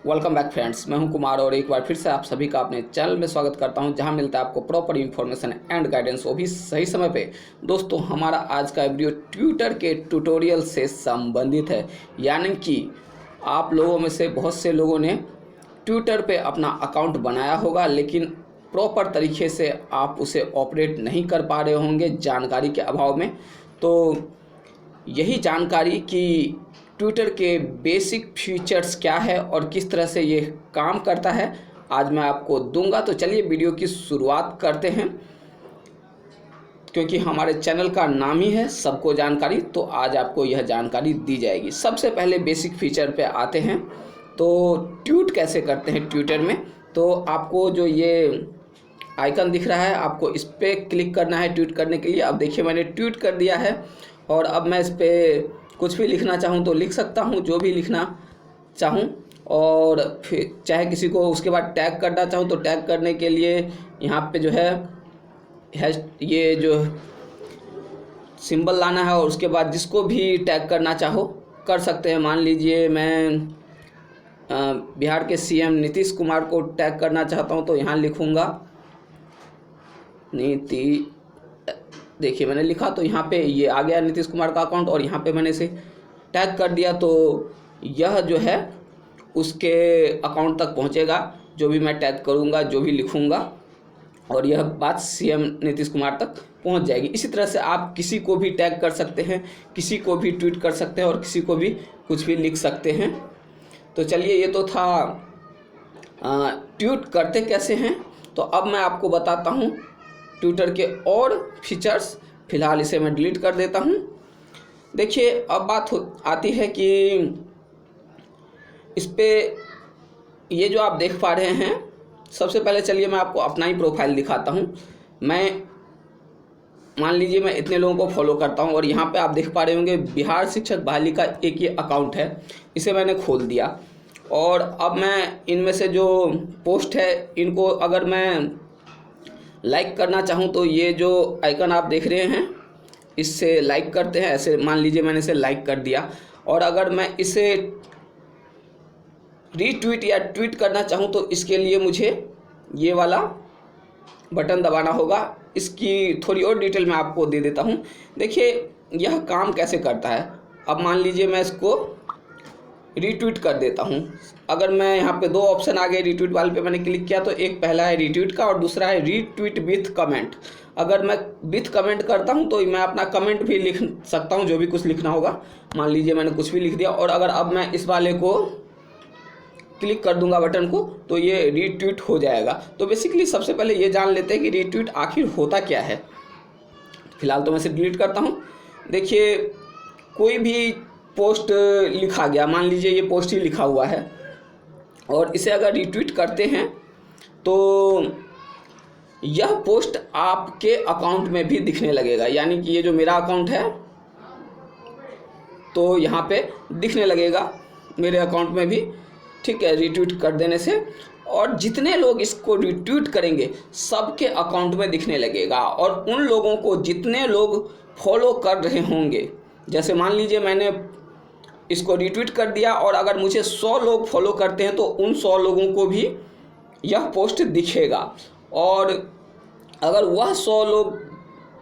Welcome back friends, मैं हूं कुमार और एक बार फिर से आप सभी का अपने चैनल में स्वागत करता हूं, जहां मिलता है आपको प्रॉपर इन्फॉर्मेशन एंड गाइडेंस, वो भी सही समय पे। दोस्तों, हमारा आज का वीडियो ट्विटर के ट्यूटोरियल से संबंधित है। यानी कि आप लोगों में से बहुत से लोगों ने ट्विटर पे अपना अकाउंट बनाया होगा, लेकिन प्रॉपर तरीके से आप उसे ऑपरेट नहीं कर पा रहे होंगे जानकारी के अभाव में। तो यही जानकारी कि ट्विटर के बेसिक फीचर्स क्या है और किस तरह से ये काम करता है, आज मैं आपको दूंगा। तो चलिए वीडियो की शुरुआत करते हैं, क्योंकि हमारे चैनल का नाम ही है सबको जानकारी, तो आज आपको यह जानकारी दी जाएगी। सबसे पहले बेसिक फीचर पे आते हैं। तो ट्वीट कैसे करते हैं ट्विटर में। तो आपको जो ये आइकन दिख रहा है, आपको इस पर क्लिक करना है ट्वीट करने के लिए। अब देखिए, मैंने ट्वीट कर दिया है और अब मैं इस पर कुछ भी लिखना चाहूँ तो लिख सकता हूँ, जो भी लिखना चाहूँ। और फिर चाहे किसी को उसके बाद टैग करना चाहूँ तो टैग करने के लिए यहाँ पे जो है ये जो सिंबल लाना है, और उसके बाद जिसको भी टैग करना चाहो कर सकते हैं। मान लीजिए मैं बिहार के सीएम नीतीश कुमार को टैग करना चाहता हूँ, तो यहाँ लिखूँगा देखिए मैंने लिखा, तो यहाँ पे ये आ गया नीतीश कुमार का अकाउंट, और यहाँ पे मैंने इसे टैग कर दिया। तो यह जो है उसके अकाउंट तक पहुँचेगा, जो भी मैं टैग करूँगा, जो भी लिखूँगा, और यह बात सीएम नीतीश कुमार तक पहुँच जाएगी। इसी तरह से आप किसी को भी टैग कर सकते हैं, किसी को भी ट्वीट कर सकते हैं, और किसी को भी कुछ भी लिख सकते हैं। तो चलिए, ये तो था ट्वीट करते कैसे हैं। तो अब मैं आपको बताता हूँ ट्विटर के और फीचर्स। फिलहाल इसे मैं डिलीट कर देता हूँ। देखिए, अब बात आती है कि इस पे ये जो आप देख पा रहे हैं, सबसे पहले चलिए मैं आपको अपना ही प्रोफाइल दिखाता हूँ। मान लीजिए मैं इतने लोगों को फॉलो करता हूँ, और यहाँ पे आप देख पा रहे होंगे बिहार शिक्षक बहाली का एक ये अकाउंट है, इसे मैंने खोल दिया। और अब मैं इनमें से जो पोस्ट है, इनको अगर मैं लाइक करना चाहूँ तो ये जो आइकन आप देख रहे हैं, इससे लाइक करते हैं। ऐसे मान लीजिए मैंने इसे लाइक कर दिया, और अगर मैं इसे रीट्वीट या ट्वीट करना चाहूँ तो इसके लिए मुझे ये वाला बटन दबाना होगा। इसकी थोड़ी और डिटेल मैं आपको दे देता हूँ। देखिए यह काम कैसे करता है। अब मान लीजिए मैं इसको रीट्वीट कर देता हूँ। अगर मैं यहाँ पे दो ऑप्शन आ गए, रीट्वीट वाले पे मैंने क्लिक किया तो एक पहला है रीट्वीट का और दूसरा है रीट्वीट विथ कमेंट। अगर मैं विथ कमेंट करता हूँ तो मैं अपना कमेंट भी लिख सकता हूँ, जो भी कुछ लिखना होगा। मान लीजिए मैंने कुछ भी लिख दिया, और अगर अब मैं इस वाले को क्लिक कर दूंगा बटन को, तो ये रीट्वीट हो जाएगा। तो बेसिकली सबसे पहले ये जान लेते हैं कि रीट्वीट आखिर होता क्या है। फिलहाल तो मैं इसे डिलीट करता हूँ। देखिए, कोई भी पोस्ट लिखा गया, मान लीजिए ये पोस्ट ही लिखा हुआ है, और इसे अगर रीट्वीट करते हैं तो यह पोस्ट आपके अकाउंट में भी दिखने लगेगा। यानी कि ये जो मेरा अकाउंट है, तो यहाँ पे दिखने लगेगा मेरे अकाउंट में भी, ठीक है, रीट्वीट कर देने से। और जितने लोग इसको रीट्वीट करेंगे सबके अकाउंट में दिखने लगेगा, और उन लोगों को जितने लोग फॉलो कर रहे होंगे, जैसे मान लीजिए मैंने इसको रीट्वीट कर दिया, और अगर मुझे 100 लोग फॉलो करते हैं तो उन 100 लोगों को भी यह पोस्ट दिखेगा। और अगर वह 100 लोग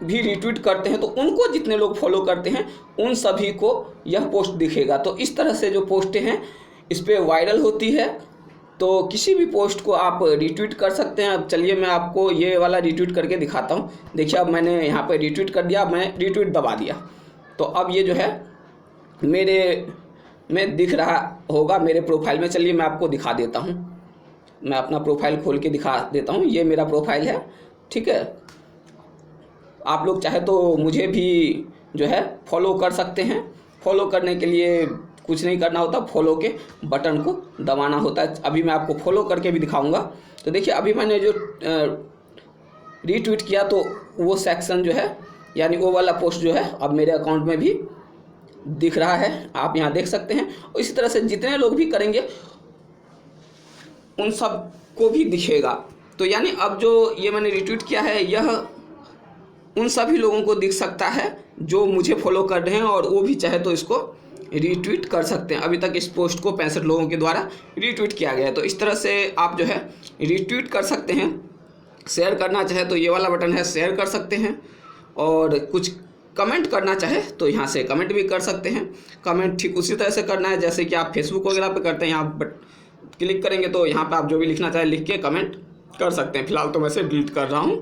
भी रीट्वीट करते हैं तो उनको जितने लोग फॉलो करते हैं उन सभी को यह पोस्ट दिखेगा। तो इस तरह से जो पोस्टें हैं इस पर वायरल होती है। तो किसी भी पोस्ट को आप रीट्वीट कर सकते हैं। अब चलिए मैं आपको ये वाला रीट्वीट करके दिखाता हूँ। देखिए, अब मैंने यहाँ पर रीट्वीट कर दिया, मैं रीट्वीट दबा दिया, तो अब ये जो है मेरे में दिख रहा होगा मेरे प्रोफाइल में। चलिए मैं आपको दिखा देता हूँ, मैं अपना प्रोफाइल खोल के दिखा देता हूँ। ये मेरा प्रोफाइल है, ठीक है। आप लोग चाहे तो मुझे भी जो है फॉलो कर सकते हैं। फॉलो करने के लिए कुछ नहीं करना होता, फॉलो के बटन को दबाना होता है। अभी मैं आपको फॉलो करके भी दिखाऊंगा। तो देखिए, अभी मैंने जो रीट्वीट किया तो वो सेक्शन जो है, यानी वो वाला पोस्ट जो है, अब मेरे अकाउंट में भी दिख रहा है, आप यहाँ देख सकते हैं। और इसी तरह से जितने लोग भी करेंगे उन सब को भी दिखेगा। तो यानी अब जो ये मैंने रीट्वीट किया है, यह उन सभी लोगों को दिख सकता है जो मुझे फॉलो कर रहे हैं, और वो भी चाहे तो इसको रीट्वीट कर सकते हैं। अभी तक इस पोस्ट को 65 लोगों के द्वारा रीट्वीट किया गया है। तो इस तरह से आप जो है रीट्वीट कर सकते हैं। शेयर करना चाहे तो ये वाला बटन है, शेयर कर सकते हैं। और कुछ कमेंट करना चाहे तो यहाँ से कमेंट भी कर सकते हैं। कमेंट ठीक उसी तरह से करना है जैसे कि आप फेसबुक वगैरह पे करते हैं। यहाँ बट क्लिक करेंगे तो यहाँ पे आप जो भी लिखना चाहे लिख के कमेंट कर सकते हैं। फिलहाल तो मैं इसे डिलीट कर रहा हूँ।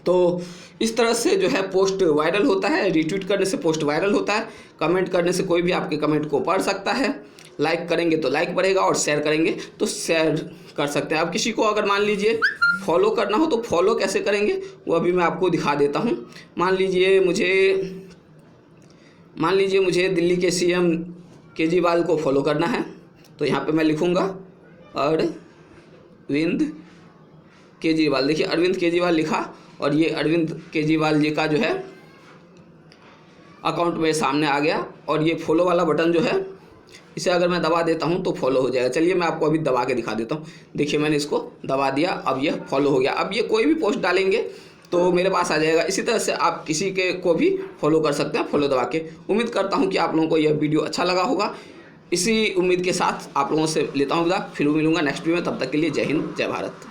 तो इस तरह से जो है पोस्ट वायरल होता है। रीट्वीट करने से पोस्ट वायरल होता है। कमेंट करने से कोई भी आपके कमेंट को पढ़ सकता है। लाइक करेंगे तो लाइक बढ़ेगा और शेयर करेंगे तो शेयर कर सकते हैं। अब किसी को अगर मान लीजिए फॉलो करना हो तो फॉलो कैसे करेंगे वो अभी मैं आपको दिखा देता हूँ। मान लीजिए मुझे दिल्ली के CM केजरीवाल को फॉलो करना है। तो यहाँ पे मैं लिखूँगा अरविंद केजरीवाल। देखिए अरविंद केजरीवाल लिखा और ये अरविंद केजरीवाल जी का जो है अकाउंट मेरे सामने आ गया। और ये फॉलो वाला बटन जो है इसे अगर मैं दबा देता हूं तो फॉलो हो जाएगा। चलिए मैं आपको अभी दबा के दिखा देता हूं। देखिए मैंने इसको दबा दिया, अब ये फॉलो हो गया। अब ये कोई भी पोस्ट डालेंगे तो मेरे पास आ जाएगा। इसी तरह से आप किसी के को भी फॉलो कर सकते हैं फॉलो दबा के। उम्मीद करता हूँ कि आप लोगों को यह वीडियो अच्छा लगा होगा। इसी उम्मीद के साथ आप लोगों से लेता हूँ विदा। फिर मिलूंगा नेक्स्ट वीडियो में। तब तक के लिए जय हिंद, जय भारत।